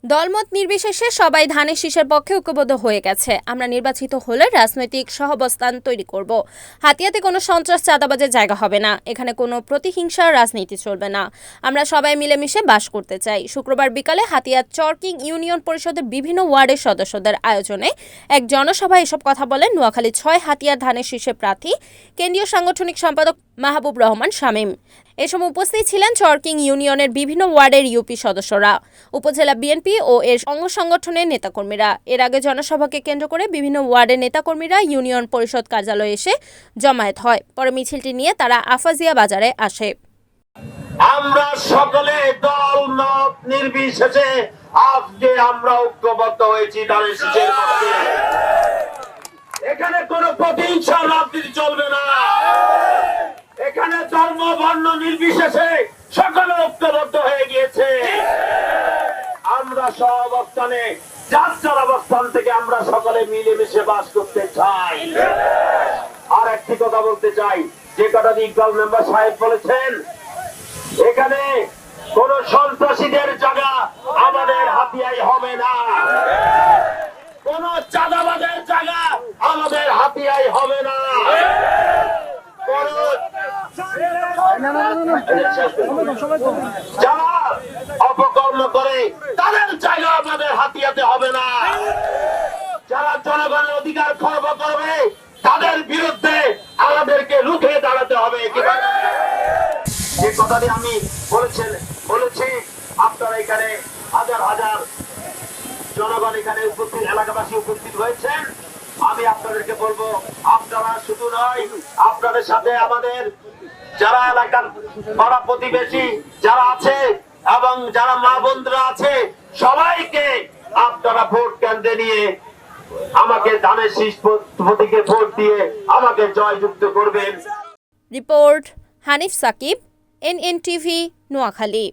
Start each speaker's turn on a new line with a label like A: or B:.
A: দলমত নির্বিশেষে সবাই ধানের শীষের পক্ষে ঐক্যবদ্ধ হয়ে গেছে। আমরা নির্বাচিত হলে রাজনৈতিক সহাবস্থান তৈরি করব। হাতিয়াতে কোনো সন্ত্রাস চাঁদাবাজের জায়গা হবে না। এখানে কোনো প্রতিহিংসার রাজনীতি চলবে না। আমরা সবাই মিলেমিশে বাস করতে চাই। শুক্রবার বিকালে হাতিয়ার চরকিং ইউনিয়ন পরিষদের বিভিন্ন ওয়ার্ডের সদস্যদের আয়োজনে এক জনসভায় এসব কথা বলেন নোয়াখালী ৬ হাতিয়ার ধানের শীষের প্রার্থী কেন্দ্রীয় সাংগঠনিক সম্পাদক মাহবুব রহমান শামীম। এ সময় উপস্থিত ছিলেন চরকিং ইউনিয়নের বিভিন্ন ওয়ার্ডের ইউপি সদস্যরা, উপজেলা বিএনপি ও এর অঙ্গ সংগঠনের নেতাকর্মীরা। এর আগে জনসভাকে কেন্দ্র করে বিভিন্ন ওয়ার্ডের নেতাকর্মীরা ইউনিয়ন পরিষদ কার্যালয়ে এসে জমায়েত হয়। পরে মিছিলটি নিয়ে তারা আফাজিয়া বাজারে আসে।
B: আমরা সকলে দল মত নির্বিশেষে আজকে আমরা ঐক্যবদ্ধ হয়েছি ধানের শীষের পক্ষে। এখানে কোনো প্রতিহিংসার রাজনীতি চলবে না। এখানে ধর্ম বর্ণ নির্বিশেষে সকলে ঐক্যবদ্ধ হয়ে গিয়েছে। আমরা সব অবস্থানে যার অবস্থান থেকে আমরা সকলে মিলেমিশে বাস করতে চাই। আর একটি কথা বলতে চাই, যে কথা ইকবাল মেম্বার সাহেব বলেছেন, এখানে কোন সন্ত্রাসীদের জায়গা আমাদের হাতিয়ায় হবে না, কোন চাঁদাবাজের জায়গা আমাদের হাতিয়ায় হবে না, যারা অপকর্ম করে তাদের জায়গা আমাদের হাতিয়াতে হবে না, যারা জনগণের অধিকার খর্ব করবে তাদের বিরুদ্ধে আমাদেরকে রুখে দাঁড়াতে হবে। যে কথাটি আমি বলেছি, আপনারা এখানে হাজার হাজার জনগণ এখানে উপস্থিত, এলাকাবাসী উপস্থিত হয়েছেন। আমি আপনাদেরকে বলবো, আপনারা শুধু নয়, আপনাদের সাথে আমাদের যারা এলাকার পাড়া প্রতিবেশী যারা আছে এবং যারা মা বোনরা আছে, সবাইকে আপনারা ভোট কেন্দ্রে নিয়ে আমাকে ধানের শীষ প্রতীকে ভোট দিয়ে আমাকে জয়যুক্ত করবেন।
A: Report Hanif Sakib, NNTV, Noakhali.